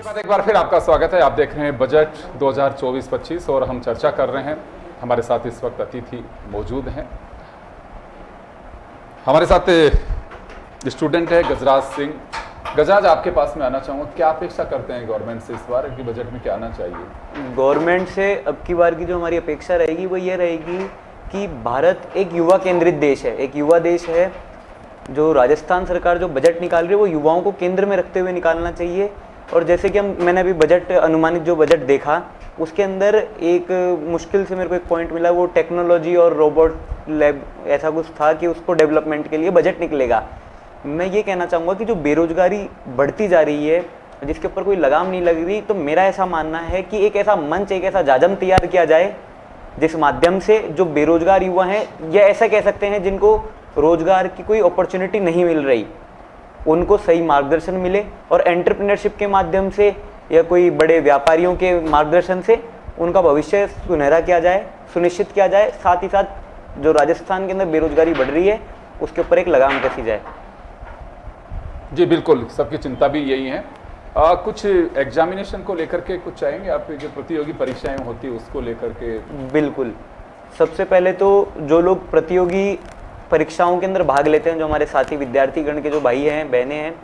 धन्यवाद। एक बार फिर आपका स्वागत है। आप देख रहे हैं बजट 2024-25 और हम चर्चा कर रहे हैं। हमारे साथ इस वक्त अतिथि मौजूद हैं। हमारे साथ स्टूडेंट है गजराज सिंह। गजराज, आपके पास में आना चाहूँगा, क्या अपेक्षा करते हैं गवर्नमेंट से इस बार कि बजट में क्या आना चाहिए? गवर्नमेंट से अब की बार की जो हमारी अपेक्षा रहेगी वो ये रहेगी कि भारत एक युवा केंद्रित देश है, एक युवा देश है। जो राजस्थान सरकार जो बजट निकाल रही है वो युवाओं को केंद्र में रखते हुए निकालना चाहिए। और जैसे कि मैंने अभी बजट अनुमानित जो बजट देखा उसके अंदर एक मुश्किल से मेरे को एक पॉइंट मिला, वो टेक्नोलॉजी और रोबोट लैब ऐसा कुछ था कि उसको डेवलपमेंट के लिए बजट निकलेगा। मैं ये कहना चाहूँगा कि जो बेरोजगारी बढ़ती जा रही है जिसके ऊपर कोई लगाम नहीं लग रही, तो मेरा ऐसा मानना है कि एक ऐसा मंच, एक ऐसा जाजम तैयार किया जाए जिस माध्यम से जो बेरोजगार युवा हैं या ऐसा कह सकते हैं जिनको रोजगार की कोई अपॉर्चुनिटी नहीं मिल रही, उनको सही मार्गदर्शन मिले और एंटरप्रेन्योरशिप के माध्यम से या कोई बड़े व्यापारियों के मार्गदर्शन से उनका भविष्य सुनहरा किया जाए, सुनिश्चित किया जाए। साथ ही साथ जो राजस्थान के अंदर बेरोजगारी बढ़ रही है उसके ऊपर एक लगाम कसी जाए। जी बिल्कुल, सबकी चिंता भी यही है। कुछ एग्जामिनेशन को लेकर के कुछ चाहेंगे आप, जो प्रतियोगी परीक्षाएं होती है उसको लेकर के? बिल्कुल, सबसे पहले तो जो लोग प्रतियोगी परीक्षाओं के अंदर भाग लेते हैं, जो हमारे साथी विद्यार्थीगण के जो भाई हैं बहनें हैं,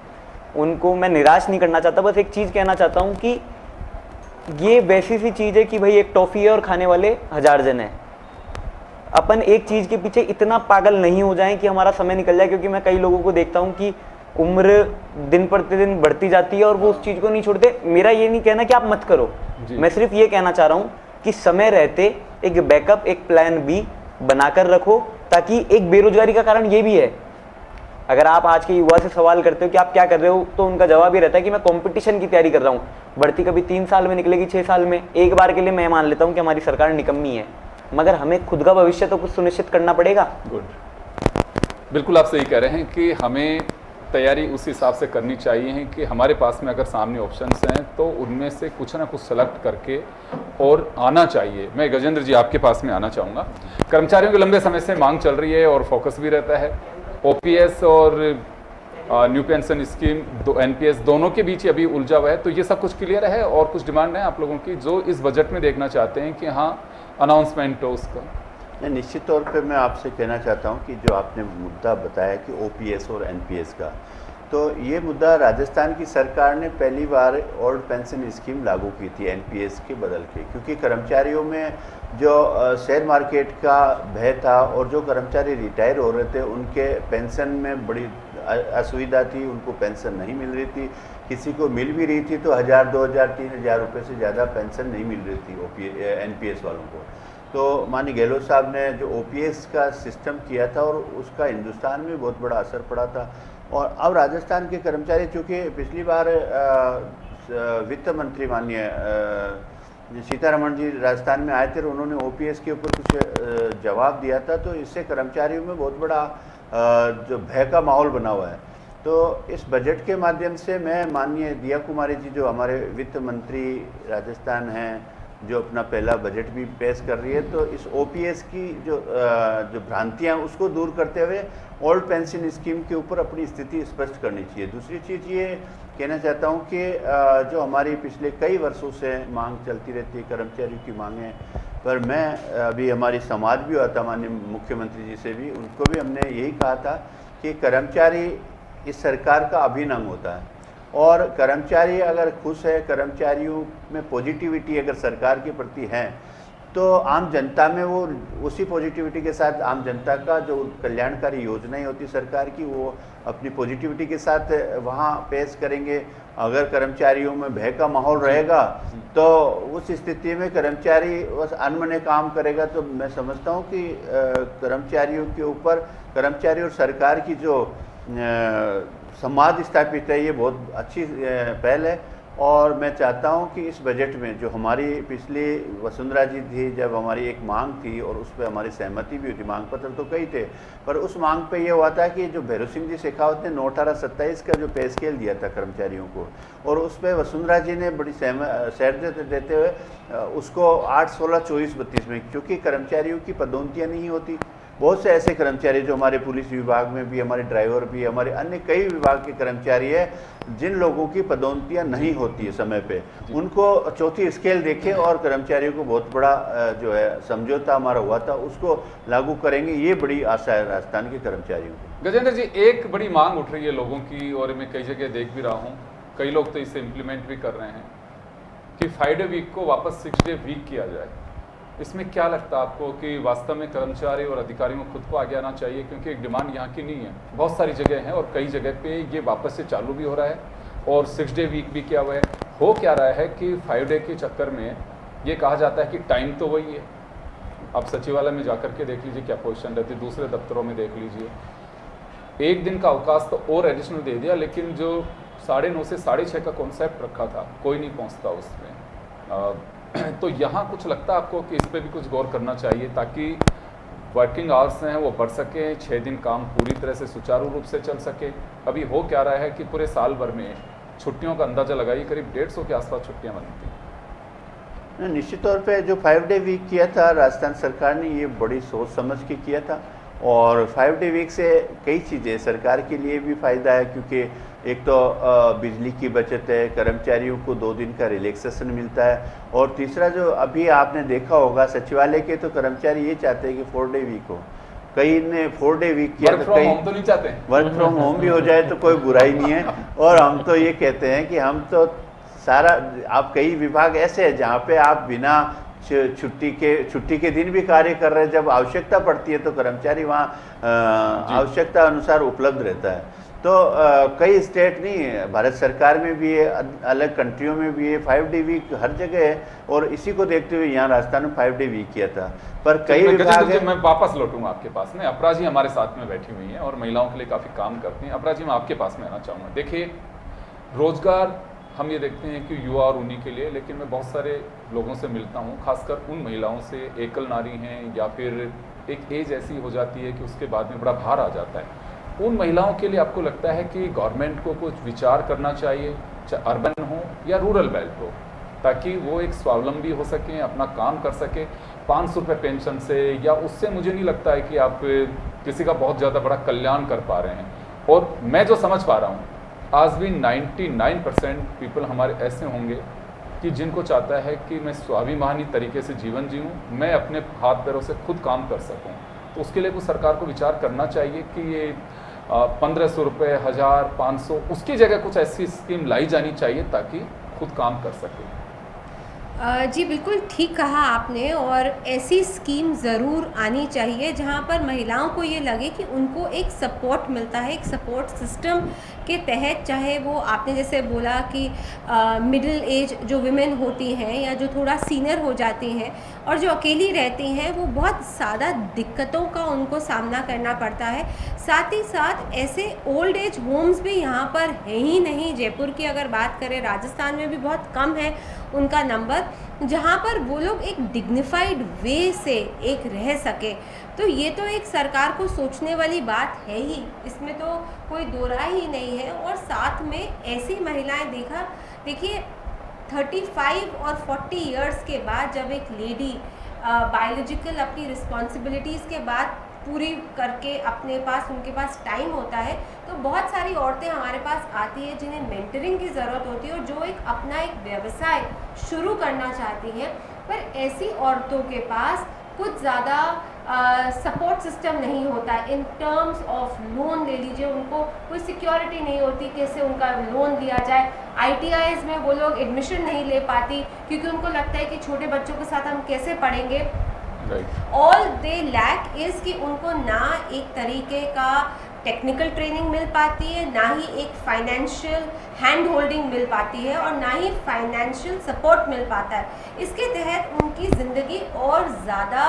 उनको मैं निराश नहीं करना चाहता। बस एक चीज़ कहना चाहता हूँ कि ये वैसी सी चीज़ है कि भाई एक टॉफ़ी है और खाने वाले 1000 जन हैं। अपन एक चीज़ के पीछे इतना पागल नहीं हो जाएं कि हमारा समय निकल जाए, क्योंकि मैं कई लोगों को देखता हूँ कि उम्र दिन प्रतिदिन बढ़ती जाती है और वो उस चीज़ को नहीं छोड़ते। मेरा ये नहीं कहना कि आप मत करो, मैं सिर्फ ये कहना चाह रहा हूँ कि समय रहते एक बैकअप, एक प्लान बी बनाकर रखो, ताकि एक बेरोजगारी का कारण ये भी है। अगर आप आज के युवा से सवाल करते हो कि आप क्या कर रहे हो, तो उनका जवाब ये रहता है कि मैं कंपटीशन की तैयारी कर रहा हूँ। बढ़ती कभी 3 साल में निकलेगी, 6 साल में। एक बार के लिए मैं मान लेता हूँ कि हमारी सरकार निकम्मी है, मगर हमें खुद का भविष्य तो कुछ सुनिश्चित करना पड़ेगा। गुड, बिल्कुल आप सही कह रहे हैं कि हमें तैयारी उस हिसाब से करनी चाहिए कि हमारे पास में अगर सामने ऑप्शंस हैं तो उनमें से कुछ ना कुछ सेलेक्ट करके और आना चाहिए। मैं गजेंद्र जी आपके पास में आना चाहूँगा। कर्मचारियों की लंबे समय से मांग चल रही है और फोकस भी रहता है। ओपीएस और न्यू पेंशन स्कीम, एनपीएस दोनों के बीच अभी उलझा हुआ है, तो ये सब कुछ क्लियर है और कुछ डिमांड है आप लोगों की जो इस बजट में देखना चाहते हैं कि हाँ अनाउंसमेंट हो उसका? निश्चित तौर पे मैं आपसे कहना चाहता हूं कि जो आपने मुद्दा बताया कि ओपीएस और एनपीएस का, तो ये मुद्दा राजस्थान की सरकार ने पहली बार ओल्ड पेंशन स्कीम लागू की थी एनपीएस के बदल के, क्योंकि कर्मचारियों में जो शेयर मार्केट का भय था और जो कर्मचारी रिटायर हो रहे थे उनके पेंशन में बड़ी असुविधा थी, उनको पेंशन नहीं मिल रही थी। किसी को मिल भी रही थी तो 1000, 2000, 3000 रुपये से ज़्यादा पेंशन नहीं मिल रही थी एनपीएस वालों को। तो माननीय गहलोत साहब ने जो ओपीएस का सिस्टम किया था और उसका हिंदुस्तान में बहुत बड़ा असर पड़ा था। और अब राजस्थान के कर्मचारी, चूँकि पिछली बार वित्त मंत्री माननीय सीतारमण जी राजस्थान में आए थे और उन्होंने ओपीएस के ऊपर कुछ जवाब दिया था, तो इससे कर्मचारियों में बहुत बड़ा जो भय का माहौल बना हुआ है। तो इस बजट के माध्यम से मैं माननीय दिया कुमारी जी जो हमारे वित्त मंत्री राजस्थान हैं, जो अपना पहला बजट भी पेश कर रही है, तो इस ओपीएस की जो भ्रांतियां उसको दूर करते हुए ओल्ड पेंशन स्कीम के ऊपर अपनी स्थिति स्पष्ट करनी चाहिए। दूसरी चीज़ ये कहना चाहता हूं कि जो हमारी पिछले कई वर्षों से मांग चलती रहती है, कर्मचारियों की मांगें, पर मैं अभी हमारी संवाद भी हुआ था माननीय मुख्यमंत्री जी से भी, उनको भी हमने यही कहा था कि कर्मचारी इस सरकार का अभिन्न अंग होता है और कर्मचारी अगर खुश है, कर्मचारियों में पॉजिटिविटी अगर सरकार के प्रति है, तो आम जनता में वो उसी पॉजिटिविटी के साथ आम जनता का जो कल्याणकारी योजनाएं होती सरकार की, वो अपनी पॉजिटिविटी के साथ वहाँ पेश करेंगे। अगर कर्मचारियों में भय का माहौल रहेगा तो उस स्थिति में कर्मचारी बस अनमने काम करेगा। तो मैं समझता हूँ कि कर्मचारियों के ऊपर, कर्मचारी और सरकार की जो संवाद स्थापित है, ये बहुत अच्छी पहल है। और मैं चाहता हूं कि इस बजट में जो हमारी पिछली वसुंधरा जी थी, जब हमारी एक मांग थी और उस पर हमारी सहमति भी हुई थी, मांग पत्र तो कई थे, पर उस मांग पे ये हुआ था कि जो भैरव सिंह जी शेखावत ने 9/18/27 का जो पे स्केल दिया था कर्मचारियों को, और उस पर वसुंधरा जी ने बड़ी सहमति देते हुए उसको 8, 16, 24, 32 में, क्योंकि कर्मचारियों की पदोन्नतियाँ नहीं होती बहुत से ऐसे कर्मचारी जो हमारे पुलिस विभाग में भी, हमारे ड्राइवर भी, हमारे अन्य कई विभाग के कर्मचारी हैं जिन लोगों की पदोन्नतियां नहीं होती है समय पे, उनको चौथी स्केल देखे और कर्मचारियों को बहुत बड़ा जो है समझौता हमारा हुआ था उसको लागू करेंगे, ये बड़ी आशा है राजस्थान के कर्मचारियों को। गजेंद्र जी, एक बड़ी मांग उठ रही है लोगों की और मैं कई जगह देख भी रहा हूँ, कई लोग तो इसे इम्प्लीमेंट भी कर रहे हैं कि 5 डे वीक को वापस 6 डे वीक किया जाए। इसमें क्या लगता है आपको कि वास्तव में कर्मचारी और अधिकारियों को खुद को आगे आना चाहिए, क्योंकि एक डिमांड यहाँ की नहीं है, बहुत सारी जगह है और कई जगह पे ये वापस से चालू भी हो रहा है और 6 डे वीक भी किया हुआ है। हो क्या रहा है कि 5 डे के चक्कर में ये कहा जाता है कि टाइम तो वही है, आप सचिवालय में जाकर के देख लीजिए क्या पोजीशन रहती है, दूसरे दफ्तरों में देख लीजिए, एक दिन का अवकाश तो और एडिशनल दे दिया, लेकिन जो 9:30 से 6:30 का कॉन्सेप्ट रखा था कोई नहीं पहुँचता उसमें। तो यहाँ कुछ लगता है आपको कि इस पर भी कुछ गौर करना चाहिए ताकि वर्किंग आवर्स हैं वो बढ़ सके, 6 दिन काम पूरी तरह से सुचारू रूप से चल सके। अभी हो क्या रहा है कि पूरे साल भर में छुट्टियों का अंदाजा लगाइए करीब 150 के आसपास छुट्टियाँ बनती हैं। निश्चित तौर पे जो 5 डे वीक किया था राजस्थान सरकार ने, ये बड़ी सोच समझ के किया था और 5 डे वीक से कई चीज़ें सरकार के लिए भी फ़ायदा है, क्योंकि एक तो बिजली की बचत है, कर्मचारियों को 2 दिन का रिलैक्सेशन मिलता है और तीसरा जो अभी आपने देखा होगा सचिवालय के तो कर्मचारी ये चाहते हैं कि 4 डे वीक हो, कई ने 4 डे वीक किया वर्क फ्रॉम होम तो नहीं चाहते, वर्क फ्रॉम होम भी हो जाए तो कोई बुराई नहीं है। और हम तो ये कहते हैं कि हम तो सारा, आप कई विभाग ऐसे हैं जहाँ पे आप बिना छुट्टी के दिन भी कार्य कर रहे हैं, जब आवश्यकता पड़ती है तो कर्मचारी वहाँ आवश्यकता अनुसार उपलब्ध रहता है। तो कई स्टेट नहीं, भारत सरकार में भी है, अलग कंट्रियों में भी है, 5 डे वीक हर जगह है और इसी को देखते हुए यहाँ राजस्थान में 5 डे वीक किया था। पर कई विभाग है। मैं वापस लौटूंगा आपके पास में, अपराजी हमारे साथ में बैठी हुई हैं और महिलाओं के लिए काफ़ी काम करती हैं। अपराजी, मैं आपके पास में आना चाहूँगा। देखिए, रोजगार हम ये देखते हैं कि युवा और उन्हीं के लिए, लेकिन मैं बहुत सारे लोगों से मिलता हूँ, खासकर उन महिलाओं से, एकल नारी हैं या फिर एक एज ऐसी हो जाती है कि उसके बाद में बड़ा भार आ जाता है। उन महिलाओं के लिए आपको लगता है कि गवर्नमेंट को कुछ विचार करना चाहिए, चाहे अर्बन हो या रूरल बेल्ट हो, ताकि वो एक स्वावलंबी हो सकें, अपना काम कर सके। 500 रुपये पेंशन से या उससे मुझे नहीं लगता है कि आप किसी का बहुत ज़्यादा बड़ा कल्याण कर पा रहे हैं। और मैं जो समझ पा रहा हूँ, आज भी 99% पीपल हमारे ऐसे होंगे कि जिनको चाहता है कि मैं स्वाभिमानी तरीके से जीवन जीऊँ, मैं अपने हाथ पैरों से खुद काम कर सकूँ। तो उसके लिए कुछ सरकार को विचार करना चाहिए कि ये 1500 रुपये, 1000, 500, उसकी जगह कुछ ऐसी स्कीम लाई जानी चाहिए ताकि खुद काम कर सके। जी बिल्कुल ठीक कहा आपने, और ऐसी स्कीम ज़रूर आनी चाहिए जहां पर महिलाओं को ये लगे कि उनको एक सपोर्ट मिलता है, एक सपोर्ट सिस्टम के तहत, चाहे वो आपने जैसे बोला कि मिडिल एज जो विमेन होती हैं या जो थोड़ा सीनियर हो जाती हैं और जो अकेली रहती हैं, वो बहुत ज़्यादा दिक्कतों का उनको सामना करना पड़ता है। साथ ही साथ ऐसे ओल्ड एज होम्स भी यहाँ पर है ही नहीं। जयपुर की अगर बात करें, राजस्थान में भी बहुत कम है उनका नंबर, जहाँ पर वो लोग एक डिग्निफाइड वे से एक रह सके। तो ये तो एक सरकार को सोचने वाली बात है ही, इसमें तो कोई दो राय ही नहीं है। और साथ में ऐसी महिलाएं देखिए 35 और 40 इयर्स के बाद जब एक लेडी बायोलॉजिकल अपनी रिस्पॉन्सिबिलिटीज़ के बाद पूरी करके अपने पास, उनके पास टाइम होता है, तो बहुत सारी औरतें हमारे पास आती है जिन्हें मेंटरिंग की ज़रूरत होती है और जो एक अपना एक व्यवसाय शुरू करना चाहती हैं। पर ऐसी औरतों के पास कुछ ज़्यादा सपोर्ट सिस्टम नहीं होता। इन टर्म्स ऑफ लोन ले लीजिए, उनको कोई सिक्योरिटी नहीं होती कैसे उनका लोन लिया जाए। ITIs में वो लोग एडमिशन नहीं ले पाती क्योंकि उनको लगता है कि छोटे बच्चों के साथ हम कैसे पढ़ेंगे। ऑल दे लैक इज़ कि उनको ना एक तरीके का टेक्निकल ट्रेनिंग मिल पाती है, ना ही एक फाइनेंशियल हैंड होल्डिंग मिल पाती है और ना ही फाइनेंशियल सपोर्ट मिल पाता है। इसके तहत उनकी ज़िंदगी और ज़्यादा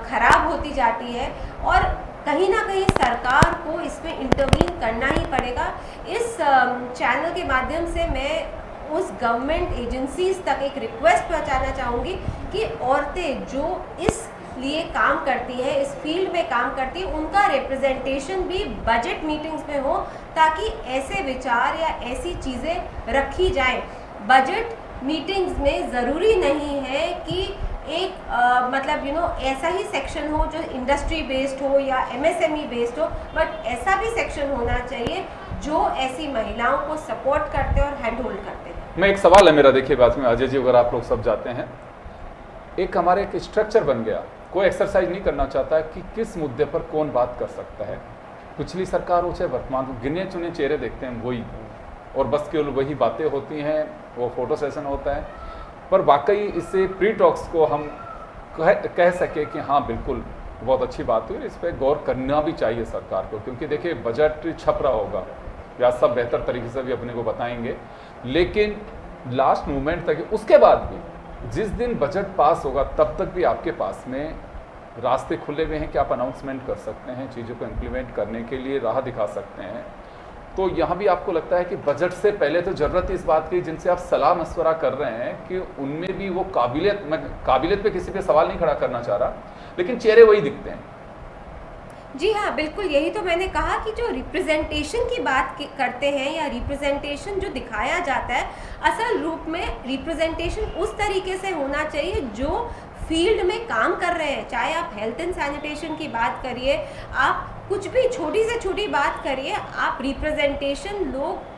ख़राब होती जाती है और कहीं ना कहीं सरकार को इसमें इंटरवीन करना ही पड़ेगा। इस चैनल के माध्यम से मैं उस गवर्नमेंट एजेंसीज तक एक रिक्वेस्ट पहुंचाना चाहूँगी कि औरतें जो इस लिए काम करती हैं, इस फील्ड में काम करती हैं, उनका रिप्रेजेंटेशन भी बजट मीटिंग्स में हो, ताकि ऐसे विचार या ऐसी चीज़ें रखी जाएं। बजट मीटिंग्स में ज़रूरी नहीं है कि एक मतलब ऐसा ही सेक्शन हो जो इंडस्ट्री बेस्ड हो या MSME बेस्ड हो, बट ऐसा भी सेक्शन होना चाहिए जो ऐसी महिलाओं को सपोर्ट करते और हैंड होल्ड करते हैं। मैं एक सवाल है मेरा, देखिए बाद में अजय जी अगर आप लोग सब जाते हैं, एक हमारे एक स्ट्रक्चर बन गया, कोई एक्सरसाइज नहीं करना चाहता कि किस मुद्दे पर कौन बात कर सकता है। पिछली सरकार हो चाहे वर्तमान, गिने चुने चेहरे देखते हैं वही, और बस केवल वही बातें होती हैं, वो फोटो सेशन होता है। पर वाकई इससे प्री टॉक्स को हम कह सके कि हाँ बिल्कुल बहुत अच्छी बात हुई, इस पर गौर करना भी चाहिए सरकार को, क्योंकि देखिए बजट छप रहा होगा या सब बेहतर तरीके से भी अपने को बताएंगे, लेकिन लास्ट मोमेंट तक, उसके बाद भी जिस दिन बजट पास होगा तब तक भी आपके पास में रास्ते खुले हुए हैं कि आप अनाउंसमेंट कर सकते हैं, चीज़ों को इम्प्लीमेंट करने के लिए राह दिखा सकते हैं। तो यहाँ भी आपको लगता है कि बजट से पहले तो ज़रूरत इस बात की, जिनसे आप सलाह मशवरा कर रहे हैं कि उनमें भी वो काबिलियत, मैं काबिलियत पे किसी पे सवाल नहीं खड़ा करना चाह रहा, लेकिन चेहरे वही दिखते हैं। जी हाँ, बिल्कुल यही तो मैंने कहा कि जो रिप्रेजेंटेशन की बात करते हैं या रिप्रेजेंटेशन जो दिखाया जाता है, असल रूप में रिप्रेजेंटेशन उस तरीके से होना चाहिए जो फील्ड में काम कर रहे हैं। चाहे आप हेल्थ एंड सैनिटेशन की बात करिए, आप कुछ भी छोटी से छोटी बात करिए, आप रिप्रेजेंटेशन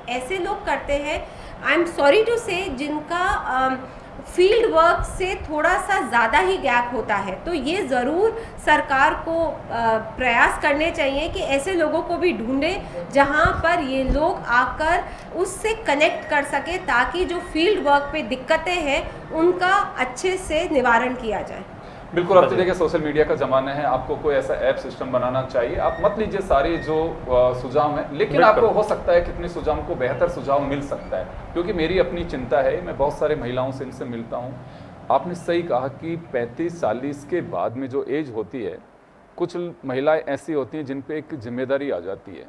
ऐसे लोग करते हैं, आई एम सॉरी टू से, जिनका फील्ड वर्क से थोड़ा सा ज़्यादा ही गैप होता है। तो ये ज़रूर सरकार को प्रयास करने चाहिए कि ऐसे लोगों को भी ढूंढें जहाँ पर ये लोग आकर उससे कनेक्ट कर सके, ताकि जो फील्ड वर्क पे दिक्कतें हैं उनका अच्छे से निवारण किया जाए। बिल्कुल, अब तो देखिए सोशल मीडिया का ज़माना है, आपको कोई ऐसा ऐप सिस्टम बनाना चाहिए। आप मत लीजिए सारे जो सुझाव हैं, लेकिन आपको हो सकता है कितने सुझाव को बेहतर सुझाव मिल सकता है, क्योंकि मेरी अपनी चिंता है, मैं बहुत सारे महिलाओं से इनसे मिलता हूँ। आपने सही कहा कि 35-40 के बाद में जो एज होती है, कुछ महिलाएं ऐसी होती हैं जिन पे एक जिम्मेदारी आ जाती है।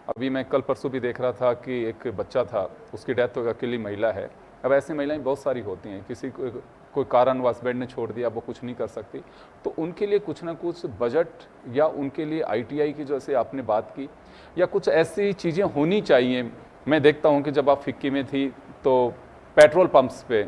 अभी मैं कल परसों भी देख रहा था कि एक बच्चा था, उसकी डेथ हो गई, अकेली महिला है। अब ऐसी महिलाएं बहुत सारी होती हैं, किसी को कोई कारणवश बेड ने छोड़ दिया, वो कुछ नहीं कर सकती, तो उनके लिए कुछ ना कुछ बजट या उनके लिए ITI की जैसे आपने बात की, या कुछ ऐसी चीज़ें होनी चाहिए। मैं देखता हूँ कि जब आप फिक्की में थी तो पेट्रोल पंप्स पे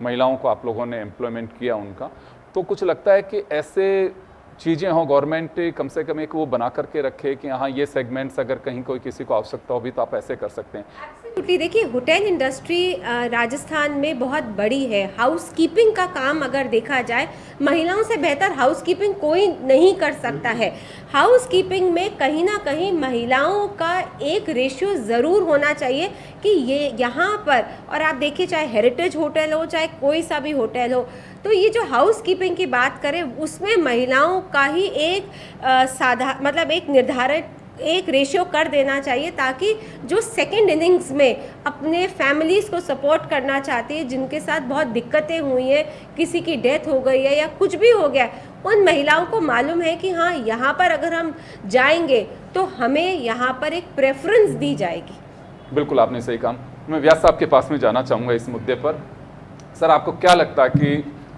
महिलाओं को आप लोगों ने एम्प्लॉयमेंट किया उनका, तो कुछ लगता है कि ऐसे चीज़ें हों, गवर्नमेंट कम से कम एक वो बना करके रखे कि हाँ ये सेगमेंट्स अगर कहीं कोई किसी को आवश्यकता हो भी तो आप ऐसे कर सकते हैं। एब्सोल्युटली, देखिए होटल इंडस्ट्री राजस्थान में बहुत बड़ी है। हाउसकीपिंग का काम अगर देखा जाए, महिलाओं से बेहतर हाउसकीपिंग कोई नहीं कर सकता है। हाउसकीपिंग में कहीं ना कहीं महिलाओं का एक रेशियो ज़रूर होना चाहिए कि ये यहाँ पर, और आप देखिए चाहे हेरिटेज होटल हो चाहे कोई सा भी होटल हो, तो ये जो हाउस कीपिंग की बात करें उसमें महिलाओं का ही एक मतलब एक निर्धारित एक रेशियो कर देना चाहिए, ताकि जो सेकंड इनिंग्स में अपने फैमिलीज़ को सपोर्ट करना चाहती है, जिनके साथ बहुत दिक्कतें हुई हैं, किसी की डेथ हो गई है या कुछ भी हो गया, उन महिलाओं को मालूम है कि हाँ यहाँ पर अगर हम जाएंगे तो हमें यहाँ पर एक प्रेफरेंस दी जाएगी। बिल्कुल आपने सही कहा। मैं व्यास साहब के पास में जाना चाहूँगा इस मुद्दे पर। सर, आपको क्या लगता है कि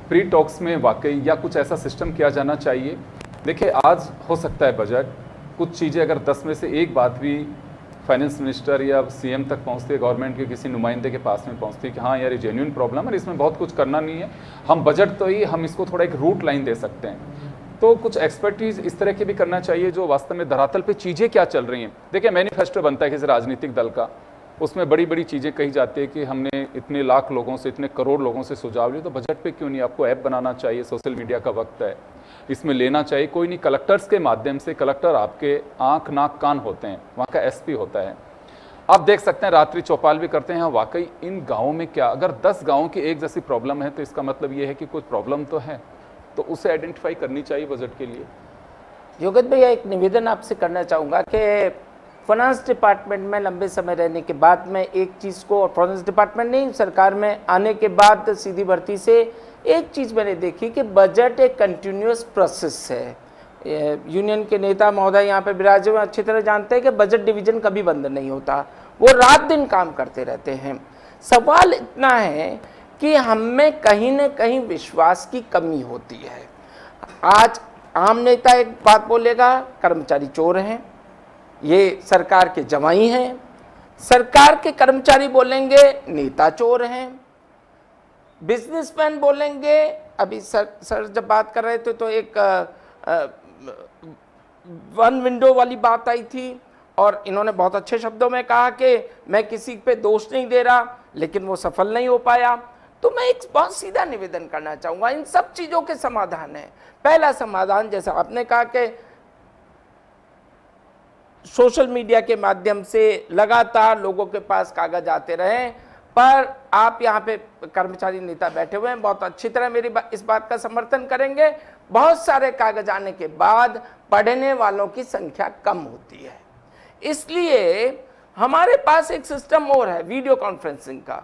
प्री टॉक्स में वाकई या कुछ ऐसा सिस्टम किया जाना चाहिए? देखिए आज हो सकता है बजट, कुछ चीज़ें अगर 10 में से एक बात भी फाइनेंस मिनिस्टर या CM तक पहुंचती है, गवर्नमेंट के किसी नुमाइंदे के पास में पहुंचती है कि हाँ यार ये जेन्युइन प्रॉब्लम है, इसमें बहुत कुछ करना नहीं है, हम बजट तो ही हम इसको थोड़ा एक रूट लाइन दे सकते हैं। तो कुछ एक्सपर्टीज़ इस तरह की भी करना चाहिए जो वास्तव में धरातल पे चीज़ें क्या चल रही हैं। देखिए मैनिफेस्टो बनता है किसी राजनीतिक दल का, उसमें बड़ी बड़ी चीज़ें कही जाती है कि हमने इतने लाख लोगों से, इतने करोड़ लोगों से सुझाव लिए, तो बजट पे क्यों नहीं आपको ऐप बनाना चाहिए, सोशल मीडिया का वक्त है, इसमें लेना चाहिए। कोई नहीं, कलेक्टर्स के माध्यम से, कलेक्टर आपके आँख नाक कान होते हैं, वहाँ का SP होता है, आप देख सकते हैं रात्रि चौपाल भी करते हैं। वाकई इन गाँवों में क्या, अगर 10 गाँवों की एक जैसी प्रॉब्लम है तो इसका मतलब ये है कि कुछ प्रॉब्लम तो है, तो उसे आइडेंटिफाई करनी चाहिए बजट के लिए। योगेश भैया, एक निवेदन आपसे करना चाहूँगा कि फाइनेंस डिपार्टमेंट में लंबे समय रहने के बाद में एक चीज़ को, और फाइनेंस डिपार्टमेंट नहीं, सरकार में आने के बाद सीधी भर्ती से एक चीज़ मैंने देखी कि बजट एक कंटिन्यूस प्रोसेस है। यूनियन के नेता महोदय यहाँ पे विराजे हुए अच्छी तरह जानते हैं कि बजट डिवीजन कभी बंद नहीं होता, वो रात दिन काम करते रहते हैं। सवाल इतना है कि हमें कहीं न कहीं विश्वास की कमी होती है। आज आम नेता एक बात बोलेगा, कर्मचारी चोर हैं, ये सरकार के जवाई हैं, सरकार के कर्मचारी बोलेंगे नेता चोर हैं, बिजनेसमैन बोलेंगे अभी सर जब बात कर रहे थे तो एक वन विंडो वाली बात आई थी, और इन्होंने बहुत अच्छे शब्दों में कहा कि मैं किसी पे दोष नहीं दे रहा, लेकिन वो सफल नहीं हो पाया। तो मैं एक बहुत सीधा निवेदन करना चाहूँगा, इन सब चीज़ों के समाधान है। पहला समाधान, जैसा आपने कहा कि सोशल मीडिया के माध्यम से लगातार लोगों के पास कागज आते रहें, पर आप यहाँ पे कर्मचारी नेता बैठे हुए हैं, बहुत अच्छी तरह मेरी इस बात का समर्थन करेंगे। बहुत सारे कागज आने के बाद पढ़ने वालों की संख्या कम होती है, इसलिए हमारे पास एक सिस्टम और है वीडियो कॉन्फ्रेंसिंग का।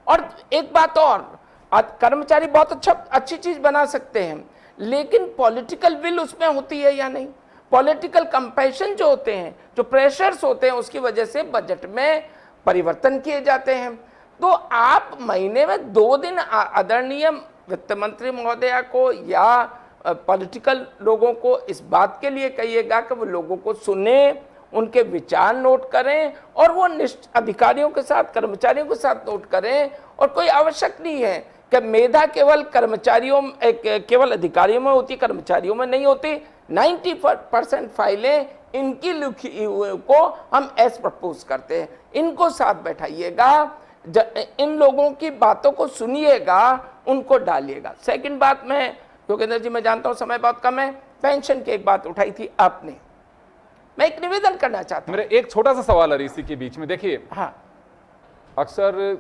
और एक बात और, कर्मचारी बहुत अच्छी चीज बना सकते हैं, लेकिन पॉलिटिकल विल उसमें होती है या नहीं। पॉलिटिकल कंपैशन जो होते हैं, जो प्रेशर्स होते हैं, उसकी वजह से बजट में परिवर्तन किए जाते हैं। तो आप महीने में 2 दिन आदरणीय वित्त मंत्री महोदया को या पॉलिटिकल लोगों को इस बात के लिए कहिएगा कि वो लोगों को सुने, उनके विचार नोट करें, और वो अधिकारियों के साथ, कर्मचारियों के साथ नोट करें। और कोई आवश्यक नहीं है कि मेधा केवल केवल अधिकारियों में होती, कर्मचारियों में नहीं होती। 90% फाइलें इनकी लिखी हुई को हम एस प्रपोज करते हैं। इनको साथ बैठाइएगा, इन लोगों की बातों को सुनिएगा, उनको डालिएगा। सेकंड बात, मैं योगेंद्र जी, मैं जानता हूं समय बहुत कम है, पेंशन की एक बात उठाई थी आपने, मैं एक निवेदन करना चाहता हूं। मेरा एक छोटा सा सवाल है इसी के बीच में। देखिए, हाँ, अक्सर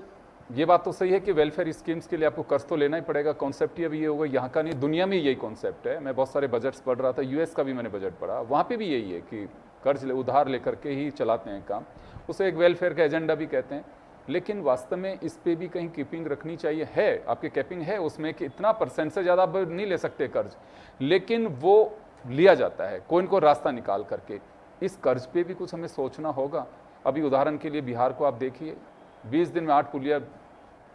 ये बात तो सही है कि वेलफेयर स्कीम्स के लिए आपको कर्ज तो लेना ही पड़ेगा। कॉन्सेप्ट ही अभी ये होगा, यहाँ का नहीं, दुनिया में यही कॉन्सेप्ट है। मैं बहुत सारे बजट्स पढ़ रहा था, यूएस का भी मैंने बजट पढ़ा, वहाँ पे भी यही है कि कर्ज उधार लेकर के ही चलाते हैं काम। उसे एक वेलफेयर का एजेंडा भी कहते हैं, लेकिन वास्तव में इस पे भी कहीं कीपिंग रखनी चाहिए। है आपके कैपिंग है उसमें कि इतना % से ज़्यादा आप नहीं ले सकते कर्ज, लेकिन वो लिया जाता है कोई इनको रास्ता निकाल करके। इस कर्ज पे भी कुछ हमें सोचना होगा। अभी उदाहरण के लिए बिहार को आप देखिए, 20 दिन में 8 पुलिया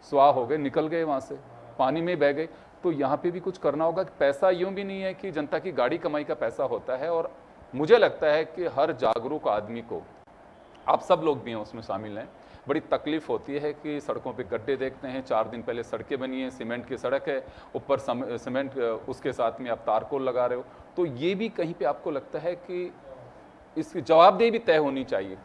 स्वाह हो गए, निकल गए वहाँ से, पानी में बह गए। तो यहाँ पे भी कुछ करना होगा। पैसा यूँ भी नहीं है कि जनता की गाड़ी कमाई का पैसा होता है, और मुझे लगता है कि हर जागरूक आदमी को, आप सब लोग भी हैं उसमें शामिल हैं, बड़ी तकलीफ होती है कि सड़कों पे गड्ढे देखते हैं। 4 दिन पहले सड़कें बनी हैं, सीमेंट की सड़क है, ऊपर सीमेंट, उसके साथ में आप तारकोल लगा रहे हो। तो ये भी कहीं पे आपको लगता है कि इसकी जवाबदेही भी तय होनी चाहिए।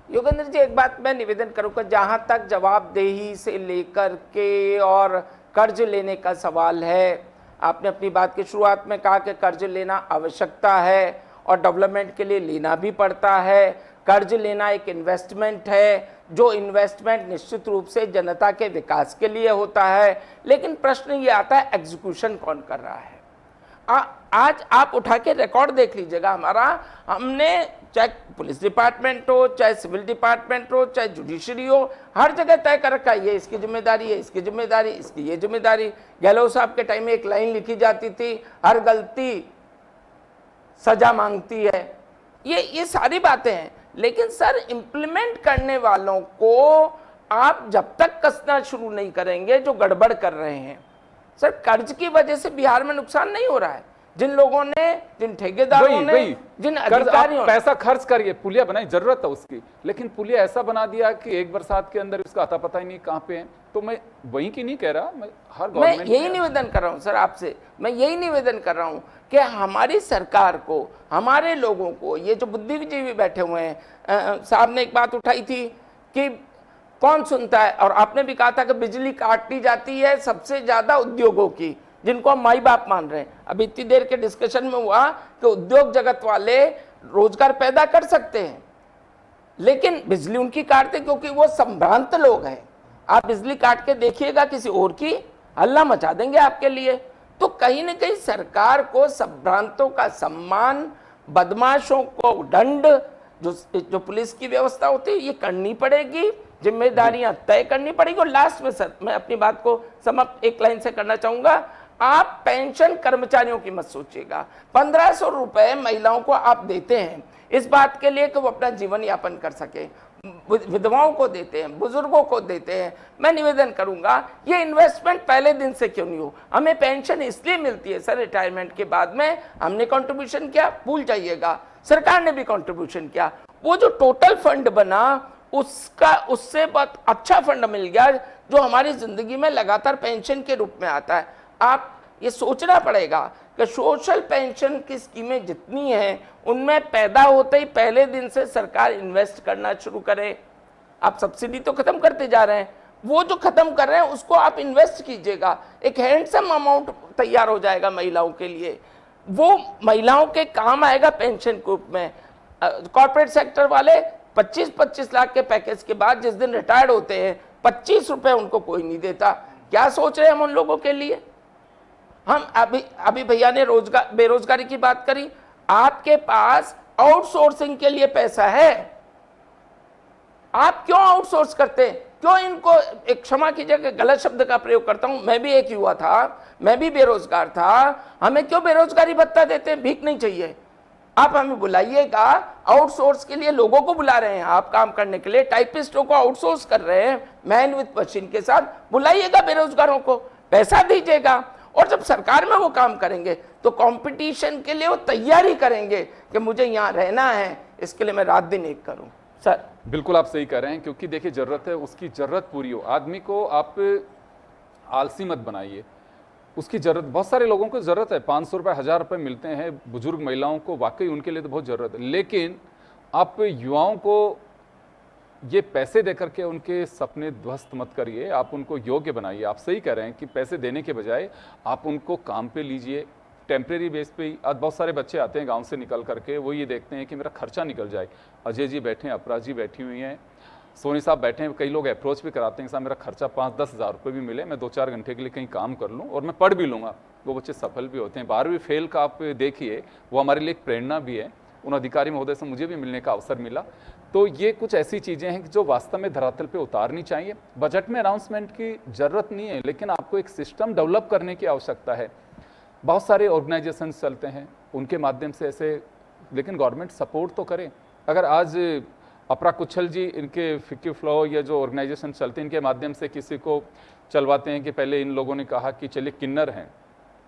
योगेंद्र जी, एक बात मैं निवेदन करूँगा, जहाँ तक जवाबदेही से लेकर के और कर्ज लेने का सवाल है, आपने अपनी बात की शुरुआत में कहा कि कर्ज लेना आवश्यकता है और डेवलपमेंट के लिए लेना भी पड़ता है। कर्ज लेना एक इन्वेस्टमेंट है, जो इन्वेस्टमेंट निश्चित रूप से जनता के विकास के लिए होता है। लेकिन प्रश्न ये आता है, एग्जीक्यूशन कौन कर रहा है? आज आप उठा के रिकॉर्ड देख लीजिएगा हमारा, हमने चाहे पुलिस डिपार्टमेंट हो, चाहे सिविल डिपार्टमेंट हो, चाहे जुडिशरी हो, हर जगह तय कर रखा है ये इसकी जिम्मेदारी है, इसकी जिम्मेदारी, इसकी ये जिम्मेदारी। गहलोत साहब के टाइम में एक लाइन लिखी जाती थी, हर गलती सजा मांगती है। ये सारी बातें हैं, लेकिन सर इम्प्लीमेंट करने वालों को आप जब तक कसना शुरू नहीं करेंगे जो गड़बड़ कर रहे हैं। सर, कर्ज की वजह से बिहार में नुकसान नहीं हो रहा है। जिन लोगों ने, जिन ठेकेदारों ने, जिन अधिकारियों, पैसा खर्च करिए, पुलिया बनाई, जरूरत है उसकी, लेकिन पुलिया ऐसा बना दिया कि एक बरसात के अंदर उसका अता पता ही नहीं कहाँ पे है। तो मैं वहीं की नहीं कह रहा, मैं यही निवेदन कर रहा हूँ सर आपसे, मैं यही निवेदन कर रहा हूँ कि हमारी सरकार को, हमारे लोगों को, ये जो बुद्धिजीवी बैठे हुए हैं, साहब ने एक बात उठाई थी कि कौन सुनता है, और आपने भी कहा था कि बिजली काटी जाती है सबसे ज्यादा उद्योगों की, जिनको हम माई बाप मान रहे हैं। अभी इतनी देर के डिस्कशन में हुआ कि उद्योग जगत वाले रोजगार पैदा कर सकते हैं, लेकिन बिजली उनकी काटते क्योंकि वो संभ्रांत लोग हैं। आप बिजली काट के देखिएगा किसी और की, हल्ला मचा देंगे आपके लिए। तो कहीं ना कहीं सरकार को संभ्रांतों का सम्मान, बदमाशों को दंड, जो पुलिस की व्यवस्था होती है, ये करनी पड़ेगी, जिम्मेदारियां तय करनी पड़ेगी। और लास्ट में सर, मैं अपनी बात को समाप्त एक लाइन से करना चाहूंगा, आप पेंशन कर्मचारियों की मत सोचिएगा। 1500 रुपए महिलाओं को आप देते हैं इस बात के लिए कि वो अपना जीवन यापन कर सके, विधवाओं को देते हैं, बुजुर्गों को देते हैं। मैं निवेदन करूंगा, ये इन्वेस्टमेंट पहले दिन से क्यों नहीं हो? हमें पेंशन इसलिए मिलती है सर, रिटायरमेंट के बाद में हमने कंट्रीब्यूशन किया, भूल जाइएगा, सरकार ने भी कंट्रीब्यूशन किया, वो जो टोटल फंड बना उससे बहुत अच्छा फंड मिल गया जो हमारी जिंदगी में लगातार पेंशन के रूप में आता है। आप ये सोचना पड़ेगा कि सोशल पेंशन की स्कीमें जितनी हैं उनमें पैदा होते ही पहले दिन से सरकार इन्वेस्ट करना शुरू करे। आप सब्सिडी तो खत्म करते जा रहे हैं, वो जो खत्म कर रहे हैं उसको आप इन्वेस्ट कीजिएगा, एक हैंडसम अमाउंट तैयार हो जाएगा महिलाओं के लिए, वो महिलाओं के काम आएगा पेंशन के रूप में। कॉर्पोरेट सेक्टर वाले 25-25 लाख के पैकेज के बाद जिस दिन रिटायर्ड होते हैं 25 रुपए उनको कोई नहीं देता। क्या सोच रहे हैं हम उन लोगों के लिए? हम अभी भैया ने बेरोजगारी की बात करी, आपके पास आउटसोर्सिंग के लिए पैसा है, आप क्यों आउटसोर्स करते हैं? क्यों इनको, एक क्षमा कीजिएगा गलत शब्द का प्रयोग करता हूं, मैं भी एक युवा था, मैं भी बेरोजगार था, हमें क्यों बेरोजगारी भत्ता देते हैं? भीख नहीं चाहिए, आप हमें बुलाइएगा। आउटसोर्स के लिए लोगों को बुला रहे हैं आप काम करने के लिए, टाइपिस्टों को आउटसोर्स कर रहे हैं मैन विथ मशीन के साथ, बुलाइएगा बेरोजगारों को, पैसा दीजिएगा, और जब सरकार में वो काम करेंगे तो कंपटीशन के लिए वो तैयारी करेंगे कि मुझे यहाँ रहना है, इसके लिए मैं रात दिन एक करूं। सर बिल्कुल आप सही कह रहे हैं, क्योंकि देखिए ज़रूरत है, उसकी ज़रूरत पूरी हो। आदमी को आप आलसी मत बनाइए, उसकी ज़रूरत, बहुत सारे लोगों को ज़रूरत है, 500 रुपये 1000 रुपये मिलते हैं बुजुर्ग महिलाओं को, वाकई उनके लिए तो बहुत ज़रूरत है। लेकिन आप युवाओं को ये पैसे दे करके उनके सपने ध्वस्त मत करिए, आप उनको योग्य बनाइए। आप सही कह रहे हैं कि पैसे देने के बजाय आप उनको काम पे लीजिए, टेम्परेरी बेस पे ही। आज बहुत सारे बच्चे आते हैं गांव से निकल करके, वो ये देखते हैं कि मेरा खर्चा निकल जाए। अजय जी बैठे हैं, अपराध जी बैठी हुई हैं, सोनी साहब बैठे हैं, कई लोग अप्रोच भी कराते हैं कि साहब मेरा खर्चा 5-10 हज़ार रुपये भी मिले, मैं 2-4 घंटे के लिए कहीं काम कर लूँ और मैं पढ़ भी लूँगा। वो बच्चे सफल भी होते हैं। 12वीं फेल का आप देखिए, वो हमारे लिए एक प्रेरणा भी है। उन अधिकारी महोदय से मुझे भी मिलने का अवसर मिला। तो ये कुछ ऐसी चीज़ें हैं जो वास्तव में धरातल पे उतारनी चाहिए। बजट में अनाउंसमेंट की ज़रूरत नहीं है, लेकिन आपको एक सिस्टम डेवलप करने की आवश्यकता है। बहुत सारे ऑर्गेनाइजेशन चलते हैं, उनके माध्यम से ऐसे, लेकिन गवर्नमेंट सपोर्ट तो करे। अगर आज अपरा कुच्छल जी, इनके फिक्की फ्लो या जो ऑर्गेनाइजेशन चलते हैं, इनके माध्यम से किसी को चलवाते हैं कि पहले इन लोगों ने कहा कि चलिए किन्नर हैं,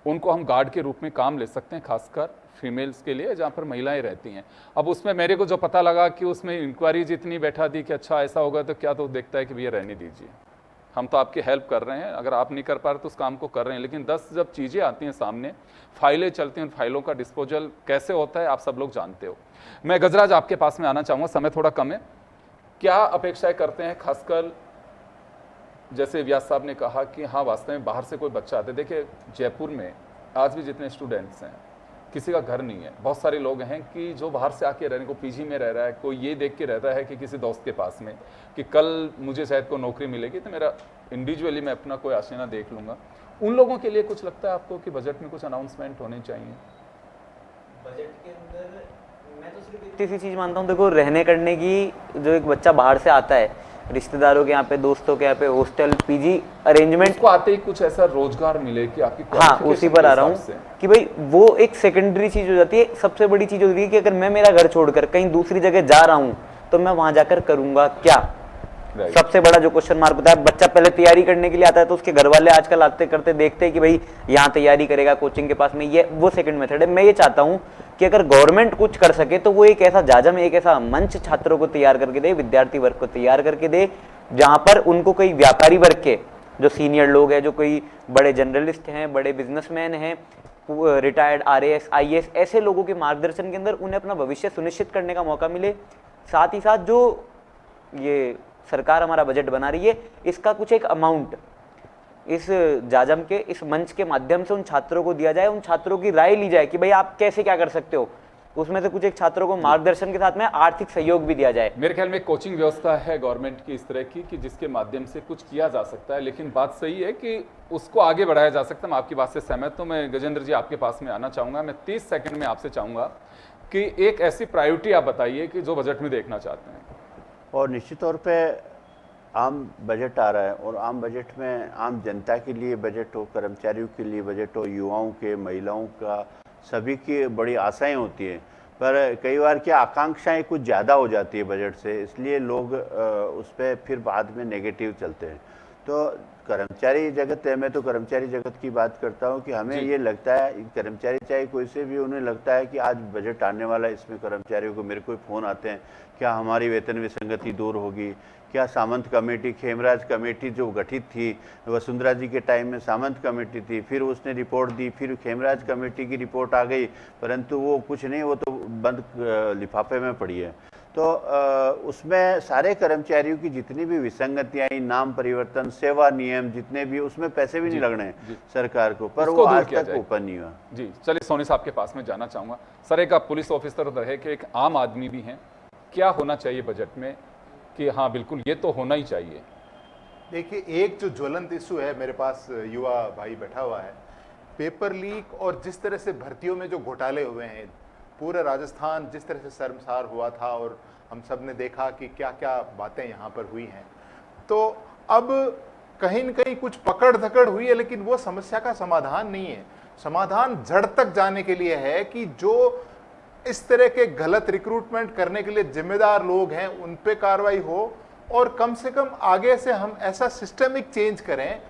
उनको हम गार्ड के रूप में काम ले सकते हैं, खासकर फीमेल्स के लिए जहाँ पर महिलाएं रहती हैं। अब उसमें मेरे को जो पता लगा कि उसमें इंक्वायरी जितनी बैठा दी कि अच्छा ऐसा होगा, तो क्या तो देखता है कि भैया रहने दीजिए, हम तो आपकी हेल्प कर रहे हैं, अगर आप नहीं कर पा रहे तो उस काम को कर रहे हैं। लेकिन 10 जब चीज़ें आती हैं सामने, फाइलें चलती हैं, उन फाइलों का डिस्पोजल कैसे होता है आप सब लोग जानते हो। मैं गजराज आपके पास में आना चाहूँगा, समय थोड़ा कम है। क्या अपेक्षाएं करते हैं, खासकर जैसे व्यास साहब ने कहा कि हाँ वास्तव में बाहर से कोई बच्चा आते, देखिए जयपुर में आज भी जितने स्टूडेंट्स हैं किसी का घर नहीं है। बहुत सारे लोग हैं कि जो बाहर से आके रहने को पीजी में रह रहा है, कोई ये देख के रहता है कि किसी दोस्त के पास में कि कल मुझे शायद को नौकरी मिलेगी तो मेरा इंडिविजुअली मैं अपना कोई आशीना देख लूँगा। उन लोगों के लिए कुछ लगता है आपको कि बजट में कुछ अनाउंसमेंट होने चाहिए? बजट के अंदर मैं तो सिर्फ इतनी सी चीज़ मानता हूँ, देखो रहने करने की, जो एक बच्चा बाहर से आता है, रिश्तेदारों के यहाँ पे, दोस्तों के यहाँ पे, हॉस्टल पीजी अरेंजमेंट को आते ही कुछ ऐसा रोजगार मिले कि आपकी, हाँ उसी पर आ रहा हूँ कि भाई वो एक सेकेंडरी चीज हो जाती है। सबसे बड़ी चीज होती है कि अगर मैं मेरा घर छोड़कर कहीं दूसरी जगह जा रहा हूँ तो मैं वहां जाकर करूंगा क्या। सबसे बड़ा जो क्वेश्चन मार्क होता है, बच्चा पहले तैयारी करने के लिए आता है तो उसके घर वाले आजकल आते करते देखते हैं कि भाई यहाँ तैयारी करेगा कोचिंग के पास में, ये वो सेकंड मेथड है। मैं ये चाहता हूँ कि अगर गवर्नमेंट कुछ कर सके तो वो एक ऐसा जाजम, एक ऐसा मंच छात्रों को तैयार करके दे, विद्यार्थी वर्ग को तैयार करके दे, जहां पर उनको कोई व्यापारी वर्ग के जो सीनियर लोग हैं, जो कोई बड़े जर्नलिस्ट हैं, बड़े बिजनेसमैन हैं, रिटायर्ड RAS IAS, ऐसे लोगों के मार्गदर्शन के अंदर उन्हें अपना भविष्य सुनिश्चित करने का मौका मिले। साथ ही साथ जो ये सरकार हमारा बजट बना रही है, इसका कुछ एक अमाउंट इस जाजम के, इस मंच के माध्यम से उन छात्रों को दिया जाए, उन छात्रों की राय ली जाए कि भाई आप कैसे क्या कर सकते हो, उसमें से कुछ एक छात्रों को मार्गदर्शन के साथ में आर्थिक सहयोग भी दिया जाए। मेरे ख्याल में कोचिंग व्यवस्था है गवर्नमेंट की इस तरह की कि जिसके माध्यम से कुछ किया जा सकता है, लेकिन बात सही है कि उसको आगे बढ़ाया जा सकता है। मैं आपकी बात से सहमत हूं। मैं गजेंद्र जी आपके पास में आना चाहूँगा। मैं 30 सेकंड में आपसे चाहूँगा कि एक ऐसी प्रायोरिटी आप बताइए कि जो बजट में देखना चाहते हैं। और निश्चित तौर पर आम बजट आ रहा है और आम बजट में आम जनता के लिए बजट हो, कर्मचारियों के लिए बजट हो, युवाओं के, महिलाओं का, सभी की बड़ी आशाएं होती हैं। पर कई बार क्या आकांक्षाएं कुछ ज़्यादा हो जाती है बजट से, इसलिए लोग उस पर फिर बाद में नेगेटिव चलते हैं। तो कर्मचारी जगत है, मैं तो कर्मचारी जगत की बात करता हूँ कि हमें ये लगता है, कर्मचारी चाहे कोई से भी, उन्हें लगता है कि आज बजट आने वाला है, इसमें कर्मचारियों को मेरे को फ़ोन आते हैं, क्या हमारी वेतन विसंगति दूर होगी, क्या सामंत कमेटी, खेमराज कमेटी जो गठित थी वसुंधरा जी के टाइम में, सामंत कमेटी थी, फिर उसने रिपोर्ट दी, फिर खेमराज कमेटी की रिपोर्ट आ गई, परंतु वो कुछ नहीं, वो तो बंद लिफाफे में पड़ी है। तो उसमें सारे कर्मचारियों की जितनी भी विसंगतियां, नाम परिवर्तन, सेवा नियम जितने भी, उसमें पैसे भी नहीं लगने सरकार को, पर वो आज तक ओपन नहीं हुआ। जी चलिए, सोनी साहब के पास में जाना चाहूँगा। सर, एक आप पुलिस ऑफिसर रहे कि एक आम आदमी भी हैं, क्या होना चाहिए बजट में कि हाँ बिल्कुल ये तो होना ही चाहिए? देखिए, एक जो ज्वलंत इशू है, मेरे पास युवा भाई बैठा हुआ है, पेपर लीक और जिस तरह से भर्तियों में जो घोटाले हुए हैं, पूरा राजस्थान जिस तरह से शर्मसार हुआ था और हम सब ने देखा कि क्या क्या बातें यहाँ पर हुई हैं, तो अब कहीं न कहीं कुछ पकड़ धकड़ हुई है, लेकिन वो समस्या का समाधान नहीं है। समाधान जड़ तक जाने के लिए है कि जो इस तरह के गलत रिक्रूटमेंट करने के लिए जिम्मेदार लोग हैं उन पे कार्रवाई हो, और कम से कम आगे से हम ऐसा सिस्टमिक चेंज करें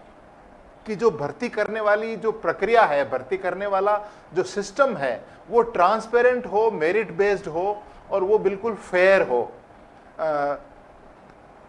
कि जो भर्ती करने वाली जो प्रक्रिया है, भर्ती करने वाला जो सिस्टम है, वो ट्रांसपेरेंट हो, मेरिट बेस्ड हो और वो बिल्कुल फेयर हो।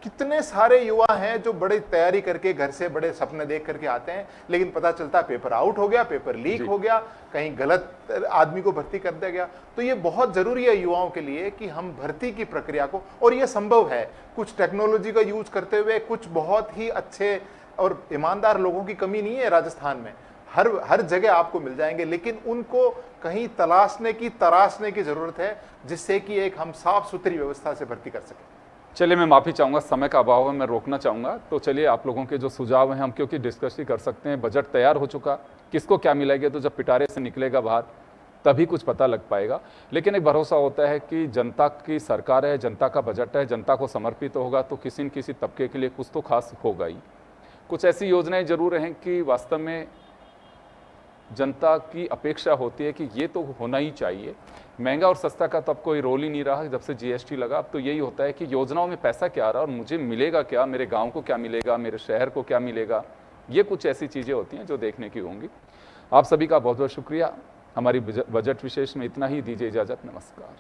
कितने सारे युवा हैं जो बड़ी तैयारी करके घर से बड़े सपने देख करके आते हैं, लेकिन पता चलता है पेपर आउट हो गया, पेपर लीक हो गया, कहीं गलत आदमी को भर्ती कर दिया गया। तो ये बहुत जरूरी है युवाओं के लिए कि हम भर्ती की प्रक्रिया को, और ये संभव है कुछ टेक्नोलॉजी का यूज करते हुए, कुछ बहुत ही अच्छे और ईमानदार लोगों की कमी नहीं है राजस्थान में, हर जगह आपको मिल जाएंगे, लेकिन उनको कहीं तराशने की जरूरत है, जिससे कि एक हम साफ सुथरी व्यवस्था से भर्ती कर सकें। चलिए, मैं माफ़ी चाहूँगा, समय का अभाव है, मैं रोकना चाहूँगा। तो चलिए, आप लोगों के जो सुझाव हैं हम क्योंकि डिस्कस ही कर सकते हैं। बजट तैयार हो चुका, किसको क्या मिलेगा तो जब पिटारे से निकलेगा बाहर तभी कुछ पता लग पाएगा। लेकिन एक भरोसा होता है कि जनता की सरकार है, जनता का बजट है, जनता को समर्पित होगा तो किसी न किसी तबके के लिए कुछ तो खास होगा ही। कुछ ऐसी योजनाएं जरूर हैं कि वास्तव में जनता की अपेक्षा होती है कि ये तो होना ही चाहिए। महंगा और सस्ता का तो अब कोई रोल ही नहीं रहा जब से जीएसटी लगा। अब तो यही होता है कि योजनाओं में पैसा क्या आ रहा है और मुझे मिलेगा क्या, मेरे गांव को क्या मिलेगा, मेरे शहर को क्या मिलेगा। ये कुछ ऐसी चीज़ें होती हैं जो देखने की होंगी। आप सभी का बहुत बहुत शुक्रिया। हमारी बजट विशेष में इतना ही, दीजिए इजाज़त, नमस्कार।